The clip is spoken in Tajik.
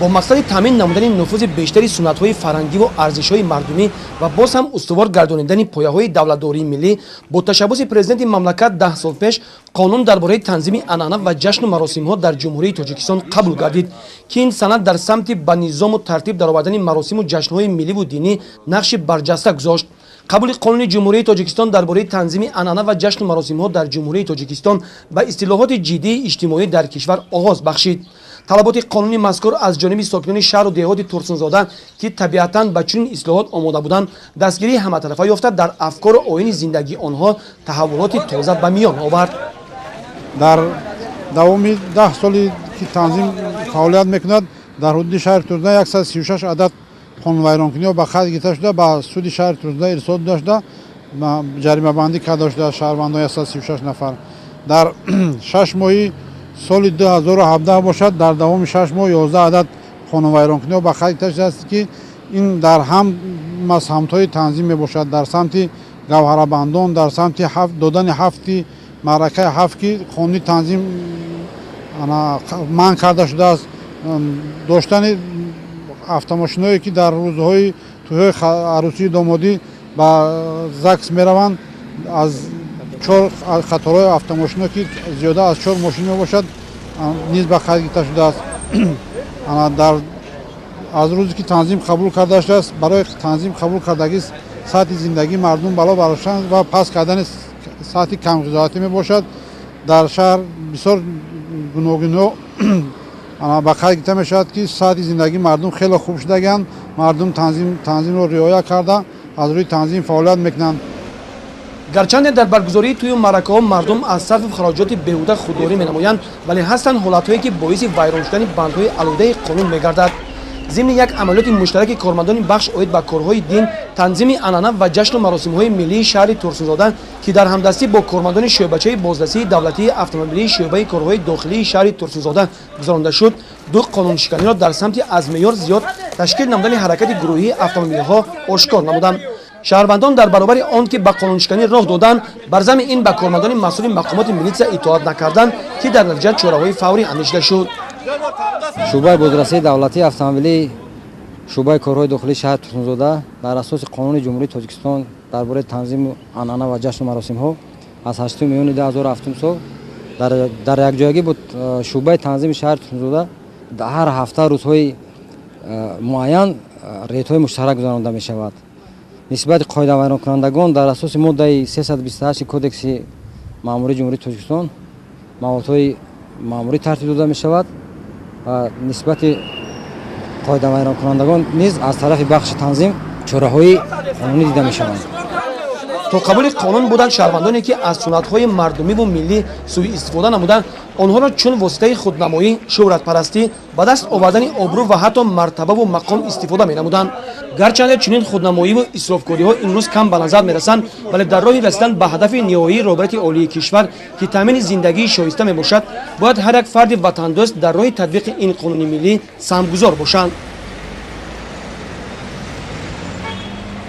با مقصد تامین نمودن نفوذ بیشتری سنت‌های فرهنگی و ارزش‌های مردمی و باز هم استوار گردانیدن پایه‌های دولت‌داری ملی با تشبث پرزیدنت مملکت 10 سال پیش قانون درباره تنظیم عنعنه و جشن و مراسم‌ها در جمهوری تاجیکستان قبول گردید که این سند در سمت به نظام و ترتیب درآوردن مراسم و جشن‌های ملی و دینی نقش برجسته گذاشت. قبول قانون جمهوری تاجیکستان درباره تنظیم عنعنه و جشن و مراسم‌ها در جمهوری تاجیکستان به اصلاحات جدی اجتماعی در کشور آغاز بخشید. طلبات قانونی مذکور از جانب ساکنان شهر و دهات ترسونزاده که طبیعتاً به چنین اصلاحات آماده بودند دستگیری همطرفه یافته در افکار و آیین زندگی آنها تحولات تازه به میان آورد. در دوام 10 سالی که تنظیم فعالیت میکند در حدود شهر ترسونزاده 136 عدد قانون ویرانکنی به خط گرفته شده به سود شهر ترسونزاده ارسال داشته جریمه بندی کرده شده شهروندان 136 نفر. در 6 ماه سال 2017 باشد در دوام 6 ماه 11 عدد خانه ویرانکنی به خط گرفته است که این در هم سمت‌های تنظیم میباشد در سمت گوهربندان در سمت دادن هفتی معرکه هفت که قانونی تنظیم منع کرده شده است. داشتن автомашинҳое ки дар рӯзҳои тӯйҳои арӯсии домодӣ ба ЗАГС мераванд аз 4 қаторҳои автомошинҳо ки зиёда аз 4 мошин мебошад низ ба қайд гирифта шудааст. аз рӯзе ки танзим қабул карда шудааст барои танзим қабул кардаги сатҳи зиндагии мардум бало бароштан ва паст кардани сатҳи камғизоатӣ мебошад. дар шаҳр бисёр гуногунҳо ба қайд гирифта мешавад ки сатҳи зиндагии мардум хеле хуб шудаганд. мардум танзимро риоя карда аз рӯи танзим фаъолият мекунанд. гарчанде дар баргузории тӯю маъракаҳо мардум аз сарфи хароҷоти беҳуда худдорӣ менамоянд вале ҳастанд ҳолатҳое ки боиси вайрон шудани бандҳои алӯдаи қонун мегардад. ضمن یک عملیات مشترک کارمندان بخش عاید به کارهای دین، تنظیم عنعنه و جشن و مراسم‌های ملی شهر ترسونزاده که در همدستی با کارمندان شعبه‌چه بازرسی دولتی اتومبیلی شعبه کارهای داخلی شهر ترسونزاده گذرانده شد، دو قانونشکنی را در سمت از معیار زیاد تشکیل نمودن حرکت گروهی اتومبیل‌ها آشکار نمودند. شهروندان در برابر آن که به قانونشکنی راه دادند، بر ضمن این به کارمندان مسئول مقامات میلیسیا اطاعت نکردند که در نتیجه چاره‌های فوری اندیشیده شد. شعبه بازرسی دولتی اتومبیلی شعبه کارهای داخلی شهر ترسونزاده در اساس قانون جمهوری تاجیکستان درباره تنظیم عنعنه و جشن و مراسم‌ها از 8 میلیون 2007 سال در یک جایگی بود. شعبه تنظیم شهر ترسونزاده در هر هفته روزهای معین ریت‌های مشترک گذرانده می‌شود. نسبت قاعده ویران کنندگان در اساس ماده 328 کدکس مأموری جمهوری تاجیکستان موادهای مأموری ترتیب داده می‌شود و نسبت قاعده ویران کنندگان نیز از طرف بخش تنظیم چاره‌های قانونی دیده می‌شوند. تا قبول قانون بودند شهروندانی که از سنت‌های مردمی و ملی سوء استفاده نمودند آنها را چون واسطه خودنمایی، شهرت پرستی، به دست آوردن آبرو و حتی مرتبه و مقام استفاده می‌نمودند. گرچه چنین خودنمایی و اسرافکاری‌ها امروز کم به نظر می‌رسند ولی در راه رسیدن به هدف نهایی رهبری عالی کشور که تامین زندگی شایسته میباشد باید هر یک فرد وطندوست در راه تطبیق این قانون ملی سهمگذار باشند.